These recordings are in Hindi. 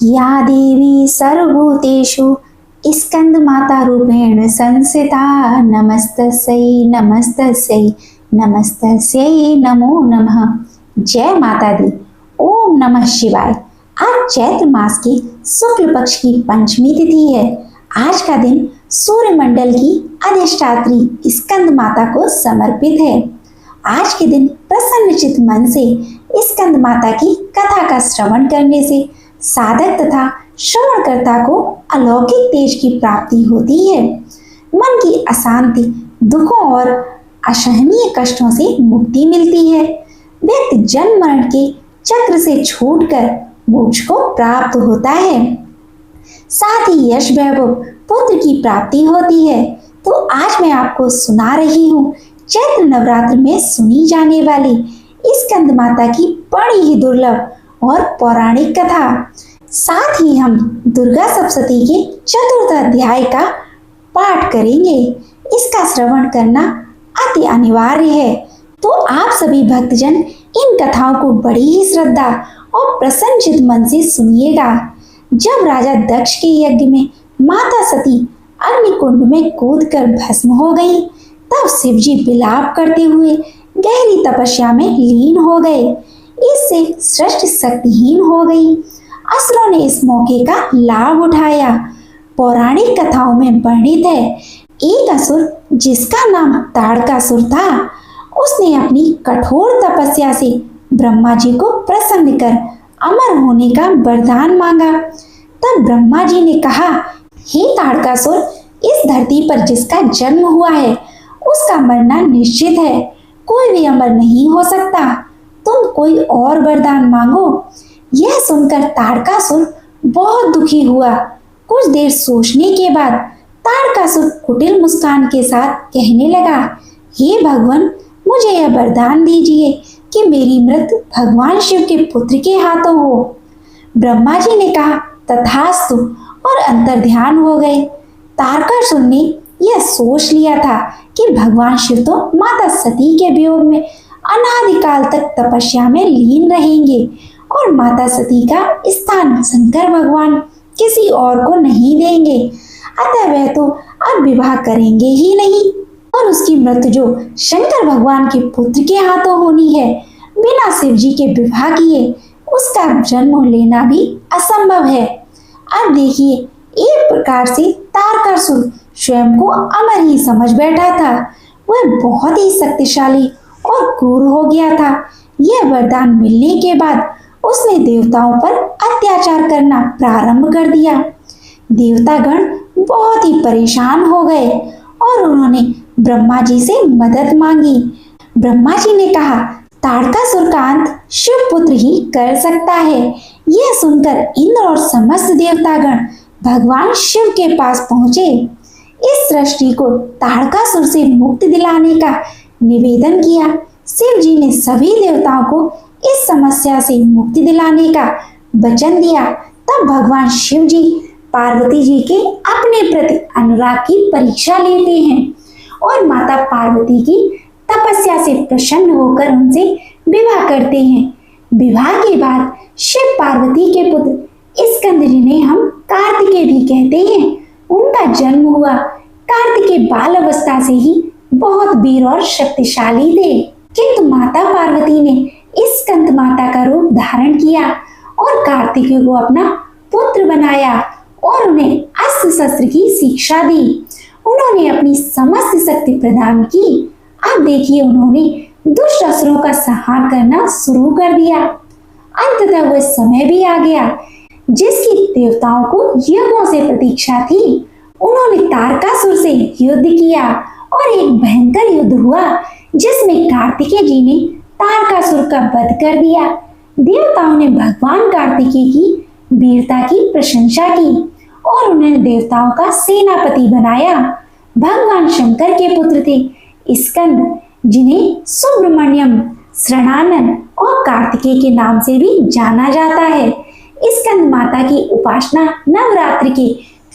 या देवी सर्वभूतेषु स्कंदमाता रूपेण संस्थिता नमस्तस्यै नमस्तस्यै नमस्तस्यै नमो नमः। जय माता दी। ओम नमः शिवाय। आज चैत्र मास की शुक्ल पक्ष की पंचमी तिथि है। आज का दिन सूर्य मंडल की अधिष्ठात्री स्कंद माता को समर्पित है। आज के दिन प्रसन्नचित मन से स्कंद माता की कथा का श्रवण करने से साधक तथा श्रवणकर्ता को अलौकिक तेज की प्राप्ति होती है। मन की अशांति, दुखों और असहनीय कष्टों से मुक्ति मिलती है। व्यक्ति जन्म मरण के चक्र से छूटकर मोक्ष को प्राप्त होता है। साथ ही यश वैभव पुत्र की प्राप्ति होती है। तो आज मैं आपको सुना रही हूँ चैत्र नवरात्र में सुनी जाने वाली स्कंद माता की बड़ी ही दुर्लभ और पौराणिक कथा। साथ ही हम दुर्गा सप्तशती के चतुर्थ अध्याय का पाठ करेंगे। इसका श्रवण करना अति अनिवार्य है। तो आप सभी भक्तजन इन कथाओं को बड़ी ही श्रद्धा और प्रसन्नचित मन से सुनिएगा। जब राजा दक्ष के यज्ञ में माता सती अग्निकुंड में कूदकर भस्म हो गई, तब शिवजी विलाप करते हुए गहरी तपस्या में लीन हो गए। इससे सृष्टि शक्तिहीन हो गई। असुरों ने इस मौके का लाभ उठाया। पौराणिक कथाओं में वर्णित है, एक असुर जिसका नाम ताड़कासुर था, उसने अपनी कठोर तपस्या से ब्रह्मा जी को प्रसन्न कर अमर होने का वरदान मांगा। तब ब्रह्मा जी ने कहा, हे ताड़कासुर, इस धरती पर जिसका जन्म हुआ है उसका मरना निश्चित है। कोई भी अमर नहीं हो सकता। तुम कोई और वरदान मांगो। यह सुनकर ताड़कासुर बहुत दुखी हुआ। कुछ देर सोचने के बाद ताड़कासुर कुटिल मुस्कान के साथ कहने लगा, हे भगवान, मुझे यह वरदान दीजिए कि मेरी मृत्यु भगवान शिव के पुत्र के हाथों हो। ब्रह्मा जी ने कहा, तथास्तु, और अंतर्ध्यान हो गए। ताड़कासुर ने यह सोच लिया था कि भगवान शिव तो माता सती के वियोग में अनादिकाल तक तपस्या में लीन रहेंगे और माता सती का स्थान शंकर भगवान किसी और को नहीं देंगे। अतः वह तो अब विवाह करेंगे ही नहीं और उसकी मृत्यु जो शंकर भगवान के पुत्र के हाथों होनी है, बिना शिव जी के विवाह किए उसका जन्म लेना भी असंभव है। अब देखिए, एक प्रकार से तारकासुर स्वयं को अमर ही समझ बैठा था। वह बहुत ही शक्तिशाली और क्रूर हो गया था। यह वरदान मिलने के बाद उसने देवताओं पर अत्याचार करना प्रारंभ कर दिया। देवतागण बहुत ही परेशान हो गए और उन्होंने ब्रह्मा जी से मदद मांगी। ब्रह्मा जी ने कहा, ताड़कासुर का अंत शिव पुत्र ही कर सकता है। यह सुनकर इंद्र और समस्त देवतागण भगवान शिव के पास पहुंचे। इस सृष्टि को ताड़कासुर से मुक्ति दिलाने का निवेदन किया। शिव जी ने सभी देवताओं को इस समस्या से मुक्ति दिलाने का वचन दिया। तब भगवान शिव जी पार्वती जी के अपने प्रति अनुराग की परीक्षा लेते हैं और माता पार्वती की तपस्या से प्रसन्न होकर उनसे विवाह करते हैं। विवाह के बाद शिव पार्वती के पुत्र स्कंद जिन्हें हम कार्तिकेय भी कहते हैं, उनका जन्म हुआ। कार्तिकेय बाल अवस्था से ही बहुत वीर और शक्तिशाली थे, किंतु माता पार्वती ने स्कंद माता का रूप धारण किया और कार्तिकेय को अपना पुत्र बनाया और उन्हें अस्त्र शस्त्र की शिक्षा दी। उन्होंने अपनी समस्त शक्ति प्रदान की। अब देखिए, उन्होंने दुष्ट असुरों का संहार करना शुरू कर दिया। अंततः वह समय भी आ गया जिसकी देवताओं को यज्ञों से प्रतीक्षा थी। उन्होंने तारकासुर से युद्ध किया और एक भयंकर युद्ध हुआ जिसमें कार्तिकेय जी ने तारकासुर का वध कर दिया। देवताओं ने भगवान कार्तिकेय की वीरता की प्रशंसा की और उन्हें देवताओं का सेनापति बनाया। भगवान शंकर के पुत्र थे स्कंद, जिन्हें सुब्रमण्यम, शरणानन और कार्तिकेय के नाम से भी जाना जाता है। स्कंद माता की उपासना नवरात्रि के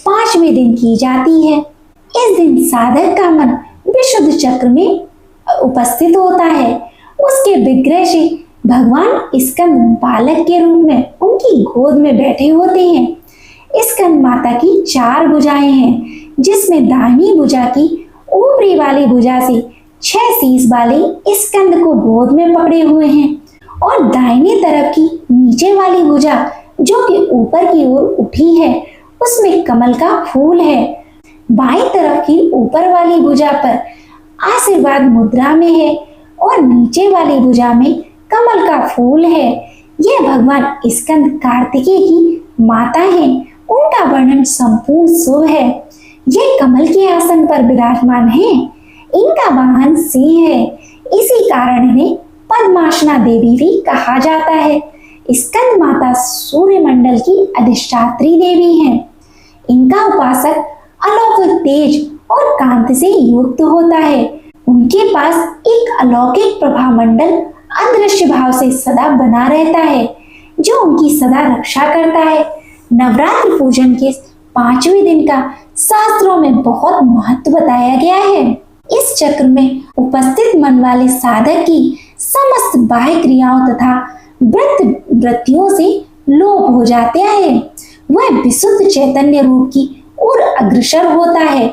5वें दिन की जाती है। इस दिन साधक का मन विशुद्ध चक्र में उपस्थित होता है। उसके विग्रह से भगवान स्कंद बालक के रूप में उनकी गोद में बैठे होते हैं। स्कंद माता की 4 भुजाएं हैं, जिसमें दाहिनी भुजा की ऊपरी वाली भुजा से 6 शीश वाले स्कंद को गोद में पकड़े हुए हैं और दाहिनी तरफ की नीचे वाली भुजा जो कि ऊपर की ओर उठी है, उसमें कमल का फूल है। बाईं तरफ की ऊपर वाली भुजा पर आशीर्वाद मुद्रा में है और नीचे वाली भुजा में कमल का फूल है। ये भगवान स्कंद कार्तिकेय की माता हैं। उनका वर्णन संपूर्ण शुभ है। ये कमल के आसन पर विराजमान हैं। इनका वाहन सिंह है। इसी कारण इन्हें पद्मासना देवी भी कहा जाता है। स्कंद माता सूर्य मंडल की अधिष्ठात्री देवी हैं। इनका उपासक अलौकिक तेज और कांति से युक्त होता है। उनके पास एक अलौकिक प्रभा मंडल अदृश्य भाव से सदा बना रहता है, जो उनकी सदा रक्षा करता है। नवरात्र पूजन के 5वें दिन का शास्त्रों में बहुत महत्व बताया गया है। इस चक्र में उपस्थित मन वाले साधक की समस्त बाह्य क्रियाओं तथा वृत्तियों से लोप हो जाते हैं। वह विशुद्ध चैतन्य रूप की ओर अग्रसर होता है।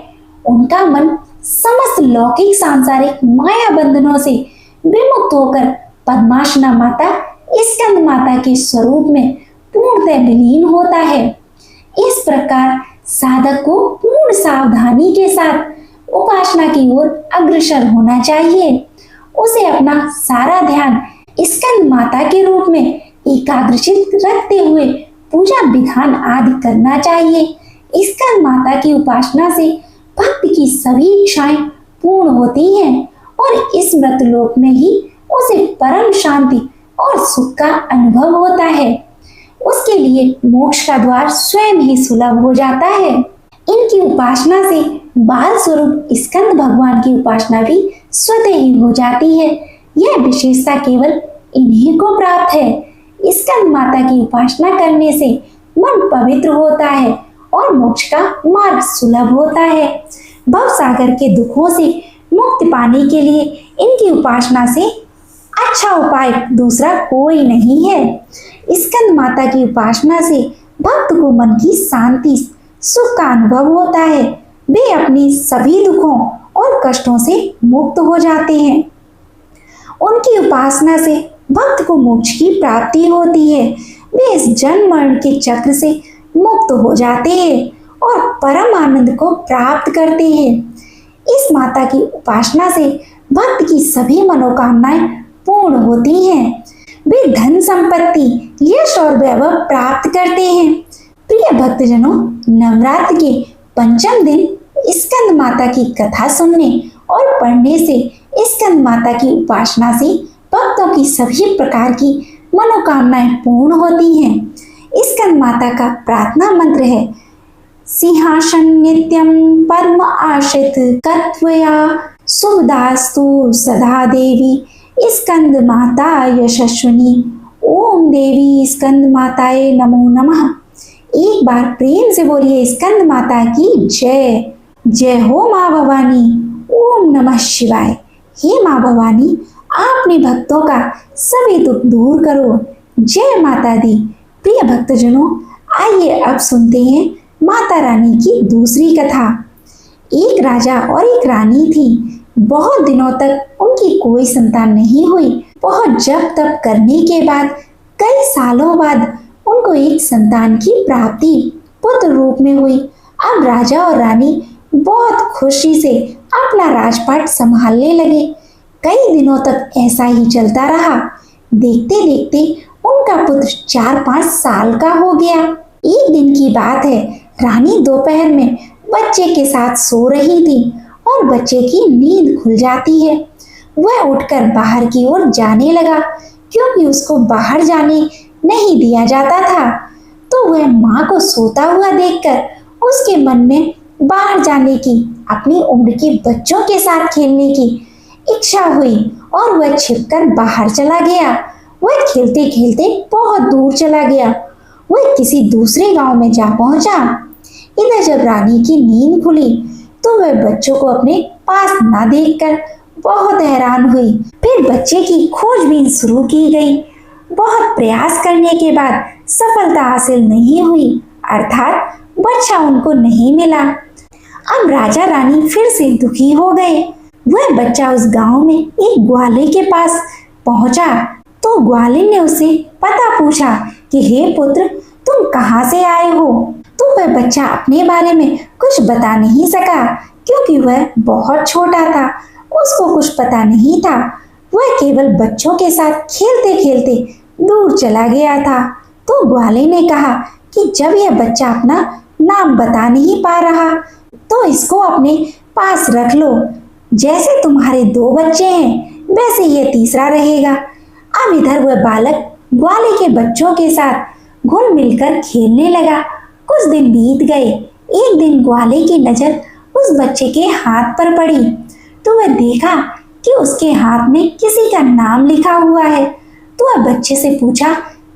उनका मन समस्त लौकिक सांसारिक माया बंधनों से विमुक्त होकर पद्मासना माता स्कंद माता के स्वरूप में पूर्णतः विलीन होता है। इस प्रकार साधक को पूर्ण सावधानी के साथ उपासना की ओर अग्रसर होना चाहिए। उसे अपना सारा ध्यान स्कंद माता के रूप में एकाग्रचित रखते हुए पूजा विधान आदि करना चाहिए। स्कंद माता की उपासना से भक्त की सभी इच्छाएं पूर्ण होती हैं और इस मृतलोक में ही उसे परम शांति और सुख का अनुभव होता है। उसके लिए मोक्ष का द्वार स्वयं ही सुलभ हो जाता है। इनकी उपासना से बाल स्वरूप स्कंद भगवान की उपासना भी स्वतः ही हो जाती है। यह विशेषता केवल इन्हीं को प्राप्त है। स्कंद माता की उपासना करने से मन पवित्र होता है और मोक्ष का मार्ग सुलभ होता है। भव सागर के दुखों से मुक्ति पाने के लिए इनकी उपासना से अच्छा उपाय दूसरा कोई नहीं है। स्कंद माता की उपासना से भक्त को मन की शांति सुख का अनुभव होता है। वे अपनी सभी दुखों और कष्टों से मुक्त हो जाते हैं। उनकी उपासना से भक्त को मोक्ष की प्राप्ति होती है। वे इस जन्म मरण के चक्र से मुक्त हो जाते हैं और परम आनंद को प्राप्त करते हैं। इस माता की उपासना से भक्त की सभी मनोकामनाएं पूर्ण होती हैं। वे धन संपत्ति यश और वैभव प्राप्त करते हैं। प्रिय भक्तजनों, नवरात्र के 5वें दिन स्कंद माता की कथा सुनने और पढ़ने से स्कंद माता की उपासना से भक्तों की सभी प्रकार की मनोकामनाएं पूर्ण होती हैं। स्कंद माता का प्रार्थना मंत्र है: सिंहासन नित्यं पद्म आश्रित कत्वया शुभदास्तु सदा देवी स्कंद माता यशस्विनी। ओम देवी स्कंद माताए नमो नमः। एक बार प्रेम से बोलिए स्कंद माता की जय। जय हो माँ भवानी। ओम नमः शिवाय। हे माँ भवानी, आपने भक्तों का सभी दुख दूर करो। जय माता दी। प्रिय भक्तजनों, आइए अब सुनते हैं माता रानी की दूसरी कथा। एक राजा और एक रानी थी। बहुत दिनों तक उनकी कोई संतान नहीं हुई। बहुत जप तप करने के बाद कई सालों बाद उनको एक संतान की प्राप्ति पुत्र रूप में हुई। अब राजा और रानी बहुत खुशी से अपना राजपाट संभालने लगे। कई दिनों तक ऐसा ही चलता रहा। देखते देखते उनका पुत्र 4-5 साल का हो गया। एक दिन की बात है, रानी दोपहर में बच्चे के साथ सो रही थी और बच्चे की नींद खुल जाती है। वह उठकर बाहर की ओर जाने लगा, क्योंकि उसको बाहर जाने नहीं दिया जाता था। तो वह माँ को सोता हुआ देखकर उसके मन में बाहर जाने की, अपनी उम्र के बच्चों के साथ खेलने की इच्छा हुई और वह छिपकर बाहर चला गया। वह खेलते खेलते बहुत दूर चला गया। वह किसी दूसरे गांव में जा पहुंचा। इधर जब रानी की नींद खुली तो वह बच्चों को अपने पास ना देखकर बहुत हैरान हुई। फिर बच्चे की खोजबीन शुरू की गई। बहुत प्रयास करने के बाद सफलता हासिल नहीं हुई, अर्थात बच्चा उनको नहीं मिला। अब राजा रानी फिर से दुखी हो गए। वह बच्चा उस गांव में एक ग्वाले के पास पहुंचा तो ग्वाले ने उसे पता पूछा कि हे पुत्र, तुम कहाँ से आए हो? तो वह बच्चा अपने बारे में कुछ बता नहीं सका, क्योंकि वह बहुत छोटा था, उसको कुछ पता नहीं था। वह केवल बच्चों के साथ खेलते खेलते दूर चला गया था। तो ग्वाले ने कहा कि जब यह बच्चा अपना नाम बता नहीं पा रहा तो इसको अपने पास रख लो। जैसे तुम्हारे 2 बच्चे हैं वैसे ये तीसरा रहेगा। अब इधर वह बालक ग्वाले के बच्चों के साथ घुल मिलकर खेलने लगा। कुछ दिन बीत गए। एक दिन ग्वाले की नजर उस बच्चे के हाथ पर पड़ी तो वह देखा कि उसके हाथ में किसी का नाम लिखा हुआ है। तो वह बच्चे से पूछा,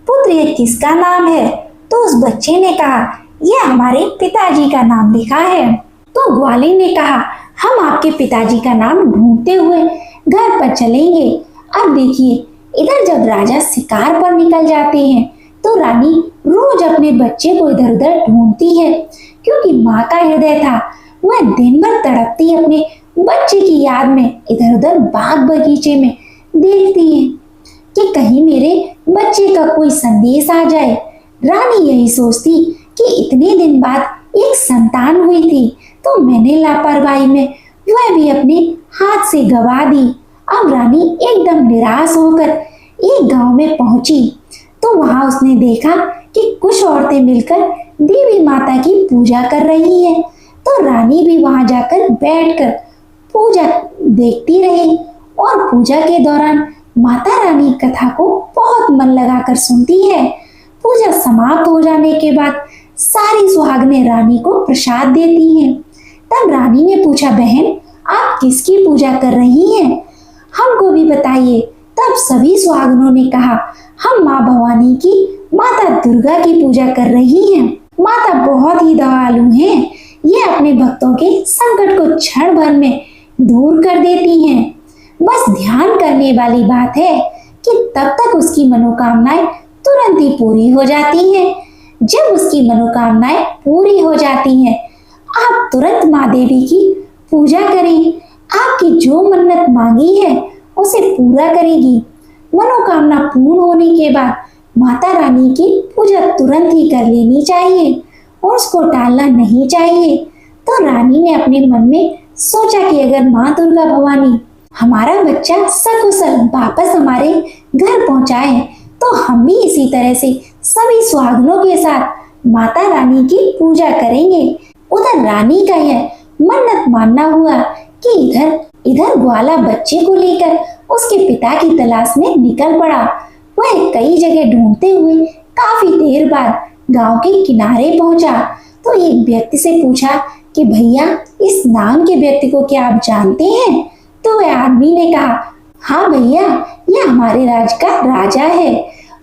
पुत्र ये किसका नाम है? तो उस बच्चे ने कहा, यह हमारे पिताजी का नाम लिखा है। तो ग्वाले ने कहा, हम आपके पिताजी का नाम ढूंढते हुए घर पर चलेंगे। अब देखिए, इधर जब राजा शिकार पर निकल जाते हैं तो रानी रोज अपने बच्चे को इधर उधर ढूंढती है, क्योंकि माँ का हृदय था। वह दिन भर तड़पती अपने बच्चे की याद में इधर उधर बाग बगीचे में देखती है कि कहीं मेरे बच्चे का कोई संदेश आ जाए। रानी यही सोचती कि इतने दिन बाद एक संतान हुई थी तो मैंने लापरवाही में वह भी अपने हाथ से गवा दी। अब रानी एकदम निराश होकर एक गांव में पहुंची तो वहां उसने देखा कि कुछ औरतें मिलकर देवी माता की पूजा कर रही हैं। तो रानी भी वहां जाकर बैठकर पूजा देखती रही और पूजा के दौरान माता रानी कथा को बहुत मन लगाकर सुनती है। पूजा समाप्त हो जाने के बाद सारी सुहागनें रानी को प्रसाद देती हैं। तब रानी ने पूछा, बहन आप किसकी पूजा कर रही हैं? हमको भी बताइए। तब सभी सुहागनों ने कहा, हम माँ भवानी की, माता दुर्गा की पूजा कर रही हैं। माता बहुत ही दयालु हैं, ये अपने भक्तों के संकट को क्षण भर में दूर कर देती हैं। बस ध्यान करने वाली बात है कि तब तक उसकी मनोकामनाएं तुरंत ही पूरी हो जाती हैं। जब उसकी मनोकामनाएं पूरी हो जाती हैं, आप तुरंत माँ देवी की पूजा करें। आपकी जो मन्नत मांगी है उसे पूरा करेगी। मनोकामना पूर्ण होने के बाद माता रानी की पूजा तुरंत ही कर लेनी चाहिए और उसको टालना नहीं चाहिए। तो रानी ने अपने मन में सोचा कि अगर माँ दुर्गा भवानी हमारा बच्चा सकुशल वापस हमारे घर पहुंचाए तो हम भी इसी तरह से सभी सुहागनों के साथ माता रानी की पूजा करेंगे। उधर रानी का यह मन्नत मानना हुआ कि इधर ग्वाला बच्चे को लेकर उसके पिता की तलाश में निकल पड़ा। वह कई जगह ढूंढते हुए काफी देर बाद गांव के किनारे पहुंचा तो एक व्यक्ति से पूछा कि भैया इस नाम के व्यक्ति को क्या आप जानते हैं? तो वह आदमी ने कहा, हाँ भैया, यह हमारे राज्य का राजा है,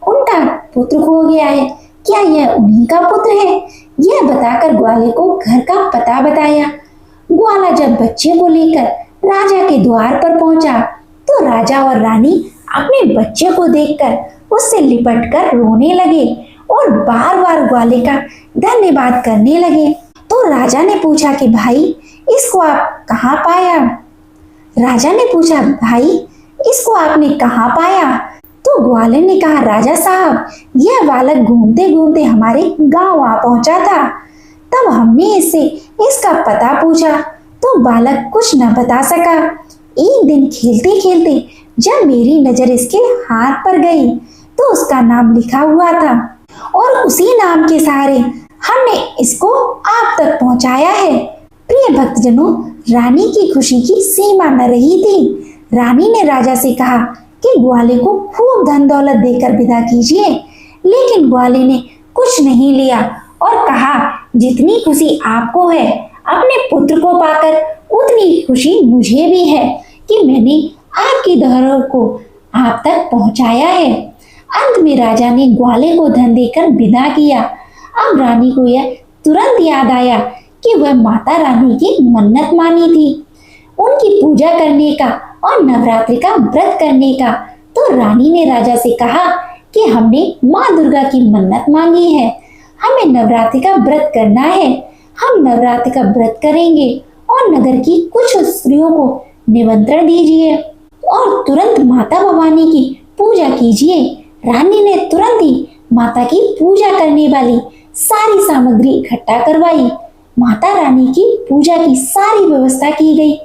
उनका पुत्र खो गया है, क्या यह उन्हीं का पुत्र है? यह बताकर ग्वाले को घर का पता बताया। ग्वाला जब बच्चे को लेकर राजा के द्वार पर पहुंचा तो राजा और रानी अपने बच्चे को देखकर उससे लिपटकर रोने लगे और बार बार ग्वाले का धन्यवाद करने लगे। तो राजा ने पूछा कि भाई इसको आप कहाँ पाया? राजा ने पूछा, भाई इसको आपने कहाँ पाया? तो ग्वाले ने कहा, राजा साहब यह बालक घूमते घूमते हमारे गांव आ पहुंचा था। तब हमने इससे इसका पता पूछा तो बालक कुछ न बता सका। एक दिन खेलते खेलते जब मेरी नजर इसके हाथ पर गई तो उसका नाम लिखा हुआ था और उसी नाम के सहारे हमने इसको आप तक पहुंचाया है। प्रिय भक्तजनों, रानी की खुशी की सीमा न रही थी। रानी ने राजा से कहा कि ग्वाले को खूब धन दौलत देकर विदा कीजिए, लेकिन ग्वाले ने कुछ नहीं लिया और कहा, जितनी खुशी आपको है अपने पुत्र को पाकर उतनी खुशी मुझे भी है कि मैंने आपकी धरोहर को आप तक पहुंचाया है। अंत में राजा ने ग्वाले को धन देकर विदा किया। अब रानी को यह तुरंत याद आया कि वह माता रानी की मन्नत मानी थी। उनकी पूजा करने का और नवरात्रि का व्रत करने का। तो रानी ने राजा से कहा कि हमने माँ दुर्गा की मन्नत मांगी है, हमें नवरात्रि का व्रत करना है, हम नवरात्रि का व्रत करेंगे और नगर की कुछ स्त्रियों को निमंत्रण दीजिए और तुरंत माता भवानी की पूजा कीजिए। रानी ने तुरंत ही माता की पूजा करने वाली सारी सामग्री इकट्ठा करवाई। माता रानी की पूजा की सारी व्यवस्था की गई।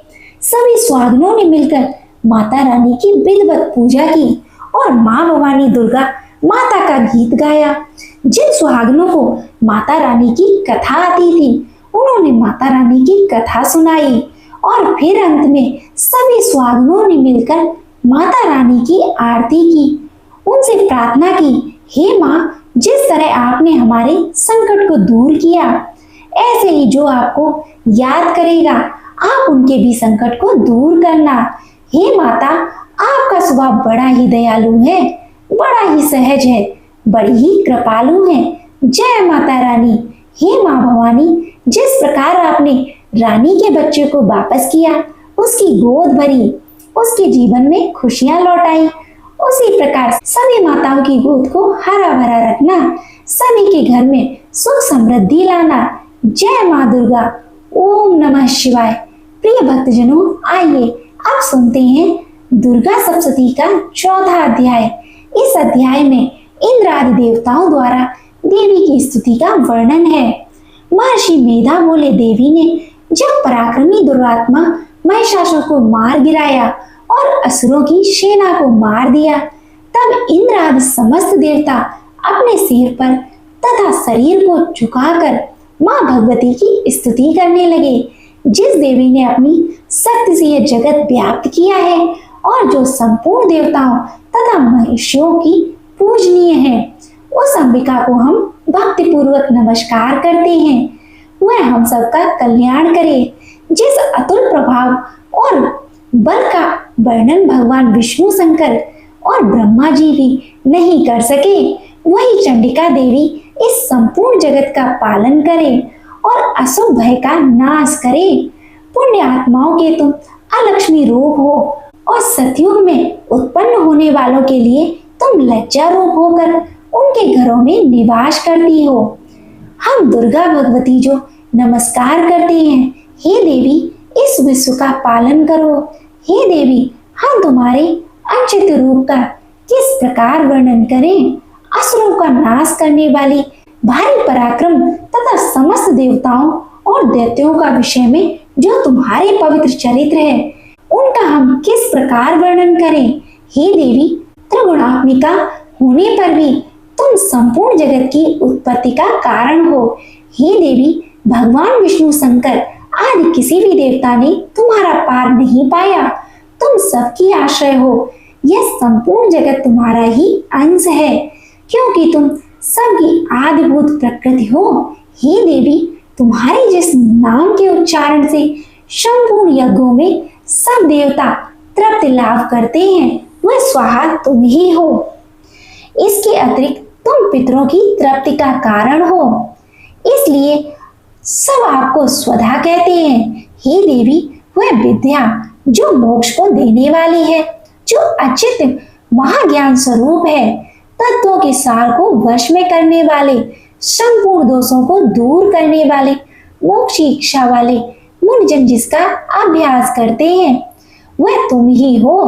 सभी सुहागनों ने मिलकर माता रानी की विधिवत पूजा की और माँ भवानी दुर्गा माता का गीत गाया। जिन सुहागनों को माता रानी की कथा आती थी उन्होंने माता रानी की कथा सुनाई और फिर अंत में सभी सुहागनों ने मिलकर माता रानी की आरती की। उनसे प्रार्थना की, हे माँ, जिस तरह आपने हमारे संकट को दूर किया, ऐसे ही जो आपको याद करेगा आप उनके भी संकट को दूर करना। हे माता, आपका स्वभाव बड़ा ही दयालु है, बड़ा ही सहज है, बड़ी ही कृपालु है। जय माता रानी। हे माँ भवानी, जिस प्रकार आपने रानी के बच्चे को वापस किया, उसकी गोद भरी, उसके जीवन में खुशियां लौटाई, उसी प्रकार सभी माताओं की गोद को हरा भरा रखना, सभी के घर में सुख समृद्धि लाना। जय माँ दुर्गा। ओम नमः शिवाय। प्रिय भक्तजनों, आइए अब सुनते हैं दुर्गा सप्तशती का 4वां अध्याय। इस अध्याय में इंद्र आदि देवताओं द्वारा देवी की स्तुति का वर्णन है। महर्षि मेधा बोले, देवी ने जब पराक्रमी दुरात्मा महिषासुर को मार गिराया और असुरों की सेना को मार दिया, तब इंद्र आदि समस्त देवता अपने सिर पर तथा शरीर को झुकाकर माँ भगवती की स्तुति करने लगे। जिस देवी ने अपनी शक्ति से यह जगत व्याप्त किया है और जो संपूर्ण देवताओं तथा मनुष्यों की पूजनीय है, उस अंबिका को हम भक्ति पूर्वक नमस्कार करते हैं। वह हम सबका कल्याण करे। जिस अतुल प्रभाव और बल का वर्णन भगवान विष्णु शंकर और ब्रह्मा जी भी नहीं कर सके, वही चंडिका देवी इस संपूर्ण जगत का पालन करे और अशुभ भय का नाश करे। पुण्य आत्माओं के तुम अलक्ष्मी रूप हो और सतयुग में उत्पन्न होने वालों के लिए तुम लज्जा रूप होकर उनके घरों में निवास करती हो। हम दुर्गा भगवती जो नमस्कार करते हैं, हे देवी इस विश्व का पालन करो। हे देवी, हम तुम्हारे अंचित रूप का किस प्रकार वर्णन करें। असुरों का नाश करने वाली भारी पराक्रम तथा समस्त देवताओं और दैत्यों का विषय में जो तुम्हारे पवित्र चरित्र है, उनका हम किस प्रकार वर्णन करें। हे देवी, त्रिगुणात्मिका होने पर भी तुम संपूर्ण जगत की उत्पत्ति का कारण हो। हे देवी, भगवान विष्णु शंकर आदि किसी भी देवता ने तुम्हारा पार नहीं पाया। तुम सबकी आश्रय हो। यह संपूर्ण जगत तुम्हारा ही अंश है, क्योंकि तुम सबकी आदिभूत प्रकृति हो। हे देवी, तुम्हारे जिस नाम के उच्चारण से संपूर्ण यज्ञों में सब देवता तृप्ति लाभ करते हैं, वह स्वाहा तुम ही हो। इसके अतिरिक्त तुम पितरों की तृप्ति का कारण हो, इसलिए सब आपको स्वधा कहते हैं। हे देवी, वह विद्या जो मोक्ष को देने वाली है, जो अचित महाज्ञान स्वरूप है, तत्वों के सार को वश में करने वाले, संपूर्ण दोषों को दूर करने वाले, मोक्ष की इच्छा वाले मुनिजन जिसका अभ्यास करते हैं, वह तुम ही हो।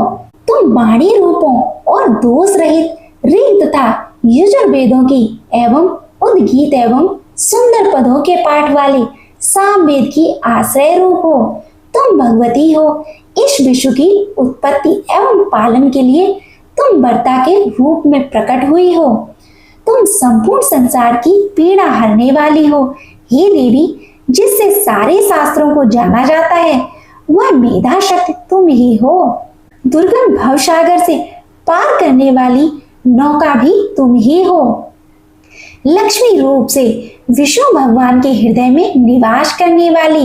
तुम वाणी रूपों और दोष रहित ऋग तथा यजुर्वेदों की एवं उद्गीत एवं सुंदर पदों के पाठ वाले सामवेद की आश्रय रूप हो। तुम भगवती हो। इस विश्व की उत्पत्ति एवं पालन के लिए तुम वर्ता के रूप में प्रकट हुई हो। तुम संपूर्ण संसार की पीड़ा हरने वाली हो। हे देवी, जिससे सारे शास्त्रों को जाना जाता है, वह मेधा शक्ति तुम ही हो। दुर्गम भवसागर से पार करने वाली नौका भी तुम ही हो। लक्ष्मी रूप से विष्णु भगवान के हृदय में निवास करने वाली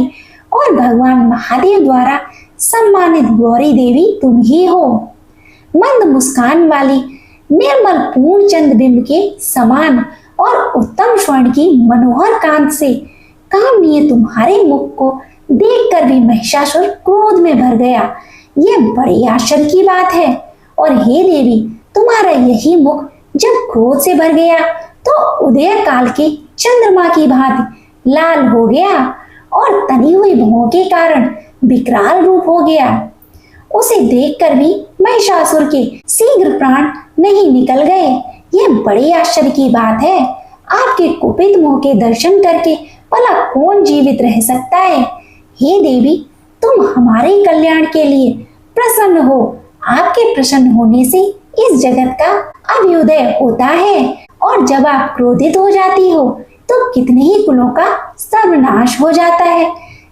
और भगवान महादेव द्वारा सम्मानित गौरी देवी तुम ही हो। मंद मुस्कान वाली निर्मल पूर्ण चंद्र बिंब के समान और उत्तम स्वर्ण की मनोहर कांत से कामनीय तुम्हारे मुख को देखकर भी महिषासुर क्रोध में भर गया। यह बड़ी आश्चर्य की बात है। और हे देवी, तुम्हारा यही मुख जब क्रोध से भर गया तो उदय काल के चंद्रमा की भांति लाल हो गया और तनी हुई भौं के कारण विकराल रूप हो गया। उसे देखकर भी महिषासुर के शीघ्र प्राण नहीं निकल गए। यह बड़ी आश्चर्य की बात है। आपके कुपित मुंह के दर्शन करके भला कौन जीवित रह सकता है। हे देवी, तुम हमारे कल्याण के लिए प्रसन्न हो। आपके प्रसन्न होने से इस जगत का अभ्युदय होता है और जब आप क्रोधित हो जाती हो तो कितने ही कुलों का सर्वनाश हो जाता है।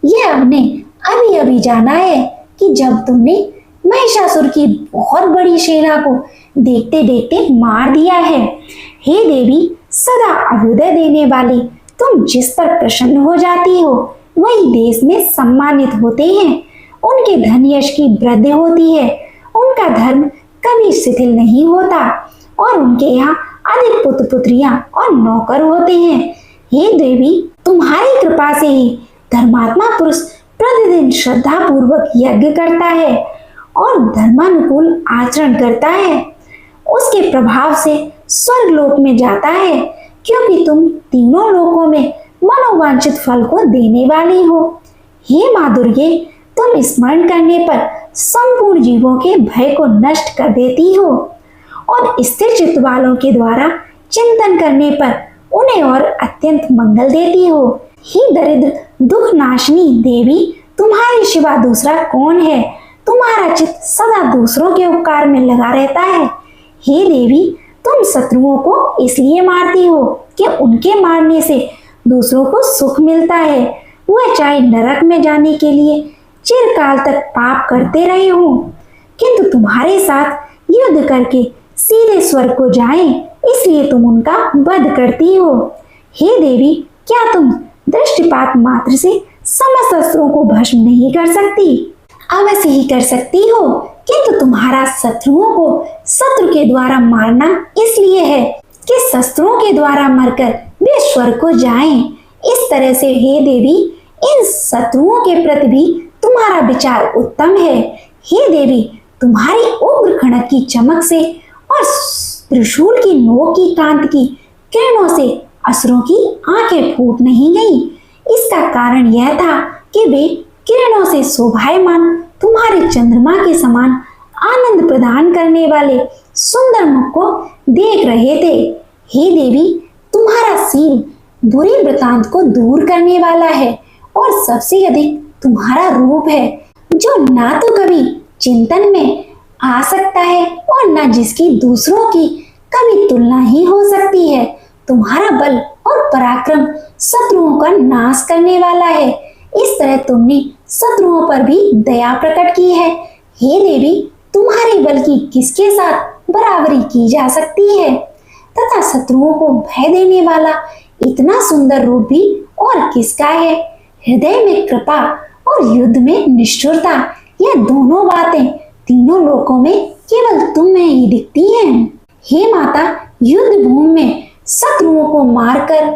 यह हमने अभी अभी जाना है कि जब तुमने महिषासुर की बहुत बड़ी सेना को देखते देखते मार दिया है। हे देवी, सदा अभ्युदय देने वाली तुम जिस पर प्रसन्न हो जाती हो वही देश में सम्मानित होते हैं। उनके धन यश की वृद्धि होती है, उनका धर्म कभी शिथिल नहीं होता और उनके यहाँ अधिक पुत्र पुत्रियां और नौकर होते हैं। हे देवी, तुम्हारी कृपा से ही धर्मात्मा पुरुष प्रतिदिन श्रद्धा पूर्वक यज्ञ करता है और धर्मानुकूल आचरण करता है। उसके प्रभाव से स्वर्ग लोक में जाता है, क्योंकि तुम तीनों लोकों में मनोवांछित फल को देने वाली हो। हे माँ दुर्गे, तुम स्मरण करने पर संपूर्ण जीवों के भय को नष्ट कर देती हो और स्थिर चित्त वालों के द्वारा चिंतन करने पर उन्हें और अत्यंत मंगल देती हो। हे दरिद्र दुख नाशनी देवी, तुम्हारे सिवा दूसरा कौन है। तुम्हारा चित्त सदा दूसरों के उपकार में लगा रहता है। हे देवी, तुम शत्रुओं को इसलिए मारती हो कि उनके मारने से दूसरों को सुख मिलता है, वह चाहे नरक में जाने के लिए चिरकाल तक पाप करते रहे हो, किंतु तुम्हारे साथ युद्ध करके सीधे स्वर्ग को जाएं, इसलिए तुम उनका वध करती हो। हे देवी, क्या तुम दृष्टिपात मात्र से समस्त अस्त्रों को भस्म नहीं कर सकती? अवश्य ही कर सकती हो, किंतु तुम्हारा शत्रुओं को शत्रु के द्वारा मारना इसलिए है कि शस्त्रों के द्वारा मरकर वे स्वर्ग को जाएं। इस तरह से हे देवी, इन शत्रुओं के प्रति भी तुम्हारा विचार उत्तम है। हे देवी, तुम्हारी उग्र खड़क की चमक से और त्रिशूल की नोक की कांत की किरणों से असुरों की आंखें फूट नहीं गई। इसका कारण यह था कि वे किरणों से शोभायमान तुम्हारे चंद्रमा के समान आनंद प्रदान करने वाले सुंदर मुख को देख रहे थे। हे देवी, तुम्हारा शील बुरे वृतांत को दूर करने वाला है और सबसे अधिक तुम्हारा रूप है, जो ना तो कभी चिंतन में आ सकता है और ना जिसकी दूसरों की कभी तुलना ही हो सकती है। तुम्हारा बल और पराक्रम शत्रुओं का नाश करने वाला है। इस तरह तुमने शत्रुओं पर भी दया प्रकट की है। हे देवी, तुम्हारे बल की किसके साथ बराबरी की जा सकती है, तथा शत्रुओं को भय देने वाला इतना सुंदर रूप भी और किसका है। हृदय में कृपा और युद्ध में निष्ठुरता, यह दोनों बातें तीनों लोकों में केवल तुम में ही दिखती हैं। हे माता, युद्ध भूमि में शत्रुओं को मारकर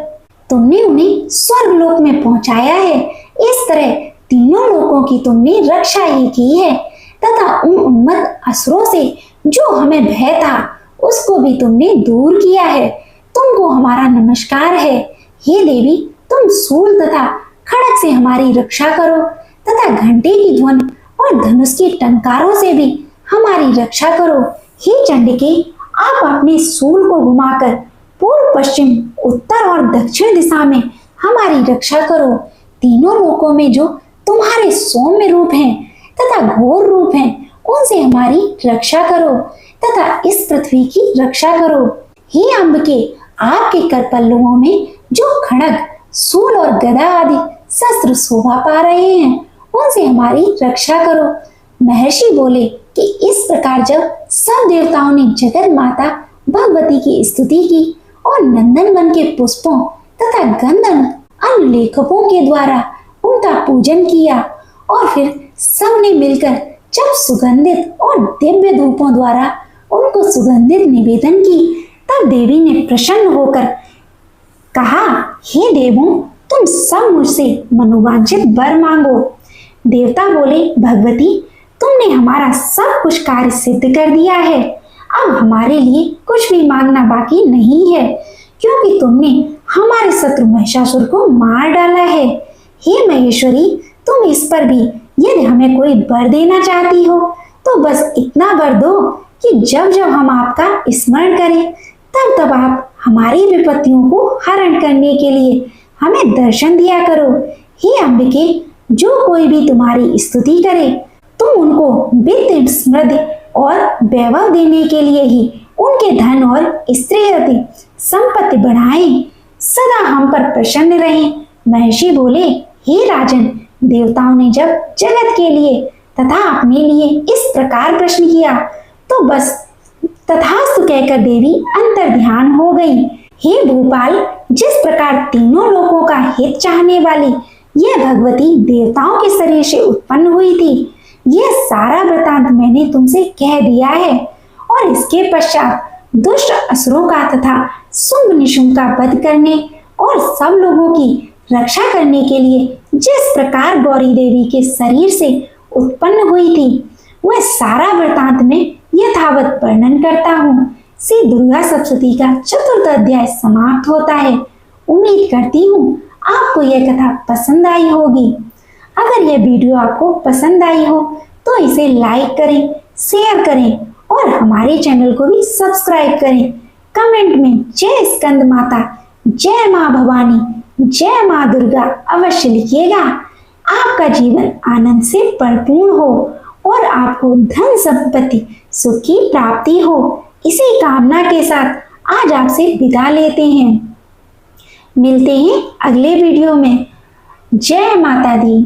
तुमने उन्हें स्वर्ग लोक में पहुंचाया है। इस तरह तीनों लोकों की तुमने रक्षा ही की है, तथा उन उन्मत्त असुरों से जो हमें भय था उसको भी तुमने दूर किया है। तुमको हमारा नमस्कार है। हे देवी, तुम शूल तथा खड़ग से हमारी रक्षा करो तथा घंटे की ध्वनि और धनुष के टंकारों से भी हमारी रक्षा करो। हे चंडिके, आप अपने शूल को घुमाकर पूर्व पश्चिम उत्तर और दक्षिण दिशा में हमारी रक्षा करो। तीनों लोकों में जो तुम्हारे सौम्य रूप हैं तथा घोर रूप हैं, उनसे हमारी रक्षा करो तथा इस पृथ्वी की रक्षा करो। हे अम्बिके, आपके कर पल्लवों में जो खड़ग, शूल और गदा आदि शस्त्र शोभा पा रहे हैं, उनसे हमारी रक्षा करो। महर्षि बोले कि इस प्रकार जब सब देवताओं ने जगत माता भगवती की स्तुति की और नंदन वन के पुष्पों तथा गंधर्व अन्य लेखकों के द्वारा उनका पूजन किया और फिर सबने मिलकर जब सुगंधित और दिव्य धूपों द्वारा उनको सुगंधित निवेदन की, तब देवी ने प्रसन्न होकर कहा, हे देवों, तुम सब मुझसे मनोवांछित वर मांगो। देवता बोले, भगवती, तुमने हमारा सब कुछ कार्य सिद्ध कर दिया है। अब हमारे लिए कुछ भी मांगना बाकी नहीं है, क्योंकि तुमने हमारे शत्रु महिषासुर को मार डाला है। हे महेश्वरी, तुम इस पर भी यदि हमें कोई वर देना चाहती हो तो बस इतना वर दो कि जब जब हम आपका स्मरण करें तब तब आप हमारी विपत्तियों को हरण करने के लिए हमें दर्शन दिया करो। हे अंबिके, जो कोई भी तुम्हारी स्तुति करे तुम उनको वित्त समृद्धि और वैभव देने के लिए ही उनके धन और स्त्री आदि संपत्ति बढ़ाएं, सदा हम पर प्रसन्न रहें। महर्षि बोले, हे राजन, देवताओं ने जब जगत के लिए तथा अपने लिए इस प्रकार प्रश्न किया तो बस तथास्तु कहकर देवी अंतर ध्यान हो गई। हे भूपाल, जिस प्रकार तीनों लोकों का हित चाहने वाली यह भगवती देवताओं के शरीर से उत्पन्न हुई थी, यह सारा वृतांत मैंने तुमसे कह दिया है। और इसके पश्चात दुष्ट असुरों का तथा शुंभ निशुंभ का वध करने और सब लोगों की रक्षा करने के लिए जिस प्रकार गौरी देवी के शरीर से उत्पन्न हुई थी वह सारा वृतांत में यथावत वर्णन करता हूँ। श्री दुर्गा सप्तशती का 4th अध्याय समाप्त होता है। उम्मीद करती हूँ आपको यह कथा पसंद आई होगी। अगर यह वीडियो आपको पसंद आई हो तो इसे लाइक करें, शेयर करें और हमारे चैनल को भी सब्सक्राइब करें। कमेंट में जय स्कंद माता, जय माँ भवानी, जय माँ दुर्गा अवश्य लिखिएगा। आपका जीवन आनंद से परिपूर्ण हो और आपको धन संपत्ति सुख की प्राप्ति हो। इसी कामना के साथ आज आपसे विदा लेते हैं। मिलते हैं अगले वीडियो में। जय माता दी।